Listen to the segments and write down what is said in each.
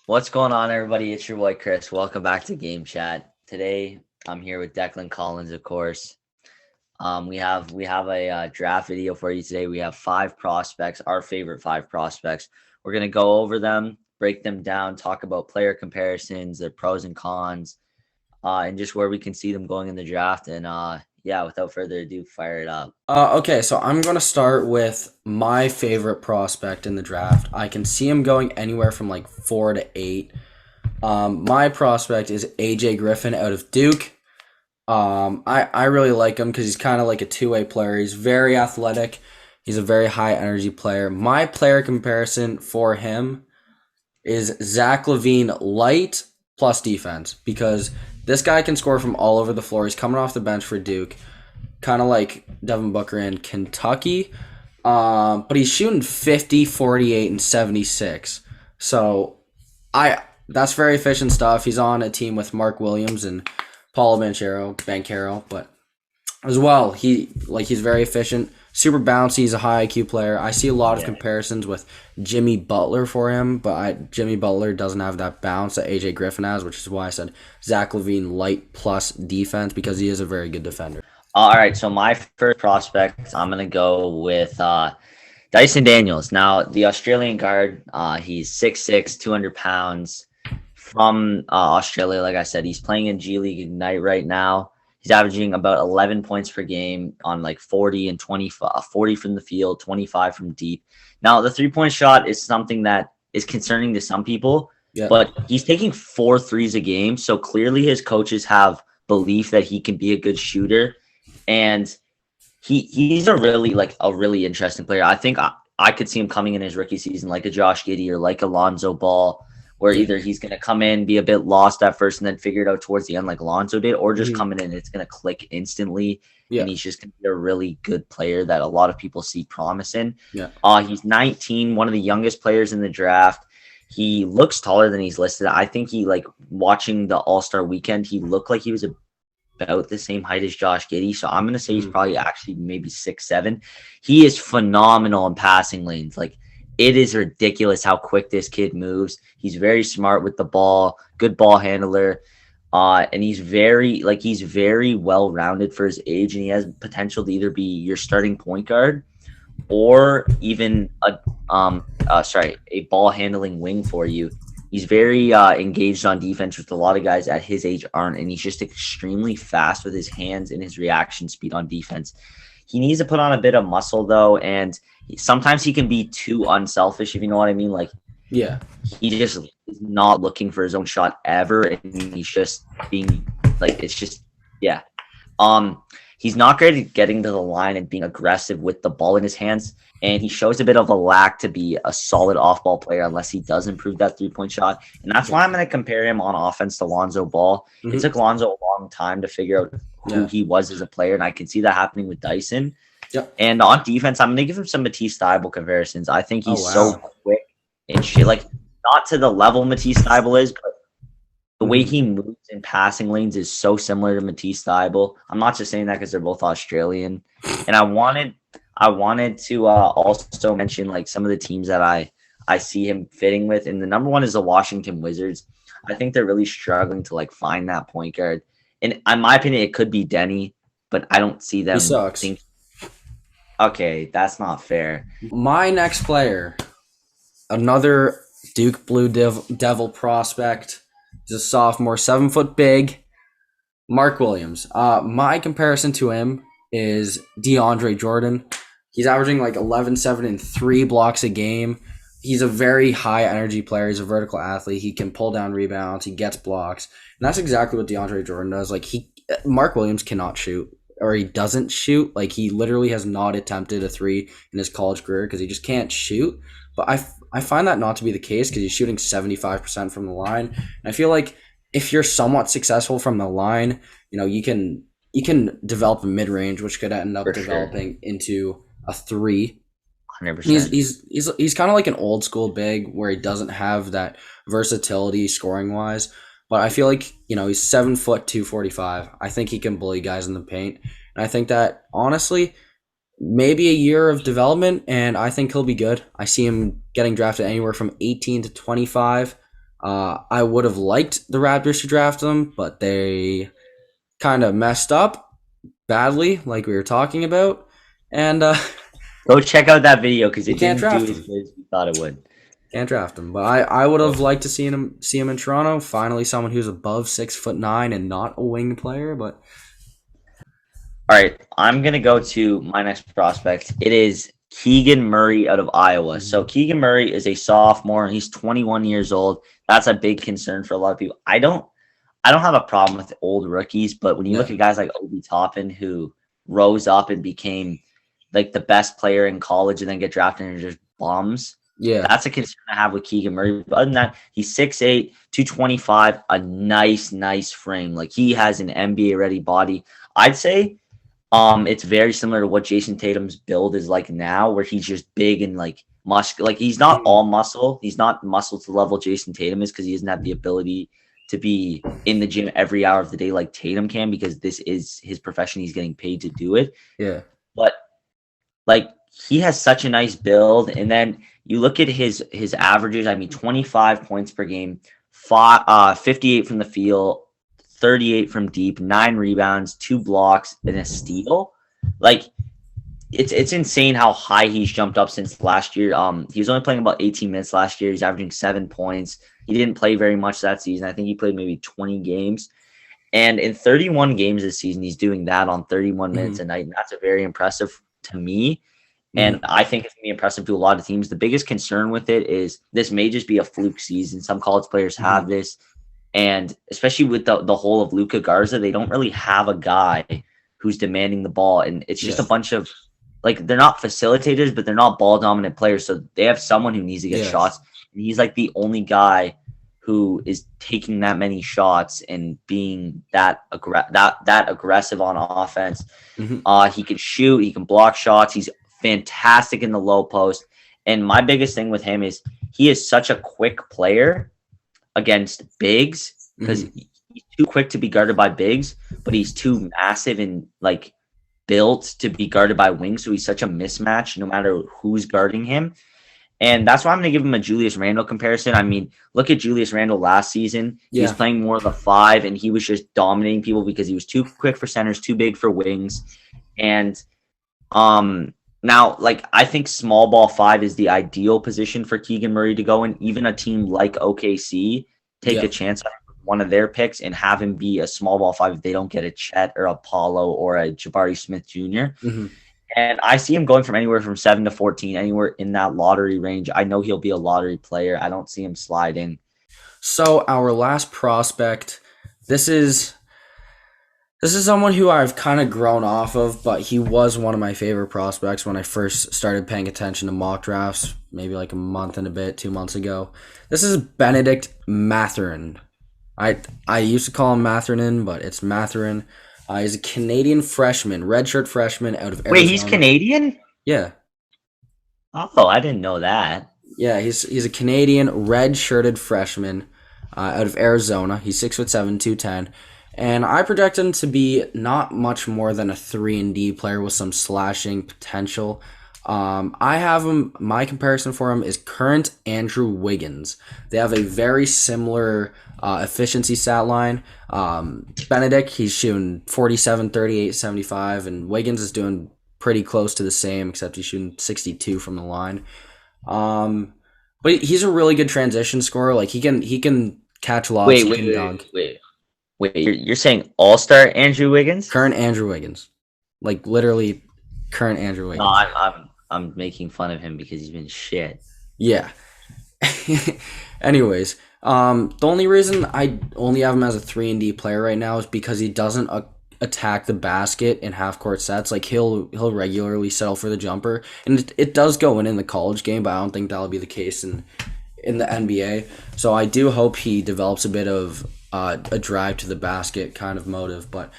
What's going on, everybody? It's your boy Chris. Welcome back to Game Chat. Today, I'm here with Declan Collins, of course. We have a draft video for you today. We have five prospects, our favorite five prospects. We're gonna go over them, break them down, talk about player comparisons, their pros and cons, and just where we can see them going in the draft. And yeah, without further ado, fire it up. Okay, so I'm going to start with my favorite prospect in the draft. I can see him going anywhere from like 4 to 8. My prospect is AJ Griffin out of Duke. I really like him because he's kind of like a two-way player. He's very athletic. He's a very high energy player. My player comparison for him is Zach Levine light plus defense because this guy can score from all over the floor. He's coming off the bench for Duke, kind of like Devin Booker in Kentucky. But he's shooting 50, 48, and 76. So that's very efficient stuff. He's on a team with Mark Williams and Paulo Banchero, but as well, he's very efficient, super bouncy. He's a high IQ player. I see a lot of Yeah. comparisons with Jimmy Butler for him, but Jimmy Butler doesn't have that bounce that AJ Griffin has, which is why I said Zach Levine light plus defense because he is a very good defender. All right, so my first prospect, I'm gonna go with Dyson Daniels. Now, the Australian guard, he's 6'6", 200 pounds from Australia. Like I said, he's playing in G League Ignite right now. He's averaging about 11 points per game on like 40 and 20, 40 from the field, 25 from deep. Now, the three-point shot is something that is concerning to some people, Yeah. but he's taking 4 threes a game. So clearly his coaches have belief that he can be a good shooter. And he's a really interesting player. I think I could see him coming in his rookie season like a Josh Giddey or like Alonzo Ball, where Yeah. either he's going to come in, be a bit lost at first, and then figure it out towards the end like Alonzo did, or just Mhm. coming in, it's going to click instantly, Yeah. and he's just going to be a really good player that a lot of people see promise in. Yeah. He's 19, one of the youngest players in the draft. He looks taller than he's listed. I think he like watching the All-Star weekend, he looked like he was about the same height as Josh Giddey. So I'm gonna say he's Mhm. probably actually maybe 6'7". He is phenomenal in passing lanes. Like it is ridiculous how quick this kid moves. He's very smart with the ball, good ball handler. And he's very well rounded for his age, and he has potential to either be your starting point guard or even a ball handling wing for you. He's very engaged on defense, which a lot of guys at his age aren't, and he's just extremely fast with his hands and his reaction speed on defense. He needs to put on a bit of muscle though, and sometimes he can be too unselfish, if you know what I mean. Like Yeah. he just is not looking for his own shot ever, and he's just being like it's just yeah. Um, he's not great at getting to the line and being aggressive with the ball in his hands, and he shows a bit of a lack to be a solid off-ball player unless he does improve that three-point shot. And that's why I'm going to compare him on offense to Lonzo Ball. It Mhm. took Lonzo a long time to figure out who Yeah. he was as a player, and I can see that happening with Dyson. Yeah. And on defense, I'm going to give him some Matisse Thybulle comparisons. I think Oh he's so wow. quick and shit. Like not to the level Matisse Thybulle is, but the way Mhm. he moves in passing lanes is so similar to Matisse Thybulle. I'm not just saying that because they're both Australian. And I wanted to also mention like some of the teams that I see him fitting with. And the number one is the Washington Wizards. I think they're really struggling to like find that point guard. And in my opinion, it could be Denny, but I don't see He them sucks. think. Okay, that's not fair. My next player, another Duke Devil prospect. He's a sophomore, 7 foot big. Mark Williams. My comparison to him is DeAndre Jordan. He's averaging like 11, 7, and 3 blocks a game. He's a very high energy player. He's a vertical athlete. He can pull down rebounds. He gets blocks. And that's exactly what DeAndre Jordan does. Mark Williams cannot shoot, or he doesn't shoot. Like he literally has not attempted a three in his college career because he just can't shoot. But I find that not to be the case because he's shooting 75% from the line. And I feel like if you're somewhat successful from the line, you can develop a mid range, which could end up For sure. developing into a three. He's 100%. he's he's he's kind of like an old school big where he doesn't have that versatility scoring wise. But I feel like he's 7 foot 245. I think he can bully guys in the paint, and I think that honestly, maybe a year of development, and I think he'll be good. I see him getting drafted anywhere from 18 to 25. I would have liked the Raptors to draft him, but they kind of messed up badly, like we were talking about, and Go check out that video because we it can't didn't do draft as him. good as we thought it would. Can't draft him. But I would have liked to see him in Toronto. Finally, someone who's above 6'9" and not a wing player. But All right, I'm gonna go to my next prospect. It is Keegan Murray out of Iowa. So Keegan Murray is a sophomore. He's 21 years old. That's a big concern for a lot of people. I don't have a problem with old rookies, but when you look yeah, at guys like Obi Toppin who rose up and became like the best player in college and then get drafted and are just bums, yeah, that's a concern I have with Keegan Murray. But other than that, he's 6'8", 225, a nice frame. Like he has an NBA ready body. I'd say it's very similar to what Jason Tatum's build is like now, where he's just big and like like he's not all muscle. He's not muscle to the level Jason Tatum is because he doesn't have the ability to be in the gym every hour of the day like Tatum can because this is his profession. He's getting paid to do it. yeah. But like he has such a nice build, and then you look at his averages. I mean, 25 points per game, 58 from the field, 38 from deep, 9 rebounds, 2 blocks, and a steal. Like it's insane how high he's jumped up since last year. He was only playing about 18 minutes last year. He's averaging 7 points. He didn't play very much that season. I think he played maybe 20 games. And in 31 games this season, he's doing that on 31 minutes a night. And that's a very impressive to me. And I think it's going to be impressive to a lot of teams. The biggest concern with it is this may just be a fluke season. Some college players have this. And especially with the whole of Luka Garza, they don't really have a guy who's demanding the ball. And it's just a bunch of, like, they're not facilitators, but they're not ball dominant players. So they have someone who needs to get shots. And he's like the only guy who is taking that many shots and being that aggressive on offense. He can shoot, he can block shots. He's fantastic in the low post. And my biggest thing with him is he is such a quick player against bigs because he's too quick to be guarded by bigs, but he's too massive and like built to be guarded by wings. So he's such a mismatch no matter who's guarding him. And that's why I'm going to give him a Julius Randle comparison. I mean, look at Julius Randle last season. He was playing more of a 5, and he was just dominating people because he was too quick for centers, too big for wings. And now, like, I think small ball 5 is the ideal position for Keegan Murray to go in. Even a team like OKC take a chance on one of their picks and have him be a small ball 5 if they don't get a Chet or a Paulo or a Jabari Smith Jr. And I see him going from anywhere from 7 to 14, anywhere in that lottery range. I know he'll be a lottery player. I don't see him sliding. So our last prospect, this is someone who I've kind of grown off of, but he was one of my favorite prospects when I first started paying attention to mock drafts, maybe like a month and a bit, 2 months ago. This is Benedict Mathurin. I used to call him Mathurin, but it's Mathurin. He's a Canadian freshman, redshirt freshman out of Arizona. Wait, he's Canadian? Yeah. Oh, I didn't know that. Yeah, he's a Canadian red-shirted freshman out of Arizona. He's 6'7", 210. And I project him to be not much more than a 3-and-D player with some slashing potential. I have him, my comparison for him is current Andrew Wiggins. They have a very similar efficiency stat line. Benedict, he's shooting 47, 38, 75, and Wiggins is doing pretty close to the same, except he's shooting 62 from the line. But he's a really good transition scorer. Like he can catch lobs. Wait, you're saying all-star Andrew Wiggins? Current Andrew Wiggins, like literally current Andrew Wiggins. No, I'm making fun of him because he's been shit. Yeah. Anyways, the only reason I only have him as a 3-and-D player right now is because he doesn't attack the basket in half-court sets. Like he'll regularly settle for the jumper, and it does go in the college game, but I don't think that'll be the case in the NBA. So I do hope he develops a bit of a drive to the basket kind of motive. But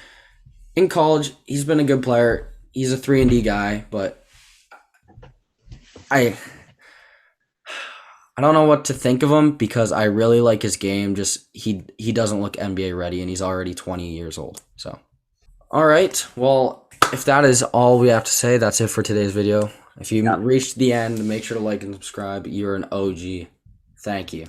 in college, he's been a good player. He's a 3-and-D guy, but I don't know what to think of him because I really like his game. Just he doesn't look NBA ready, and he's already 20 years old. So, all right. Well, if that is all we have to say, that's it for today's video. If you reached the end, make sure to like and subscribe. You're an OG. Thank you.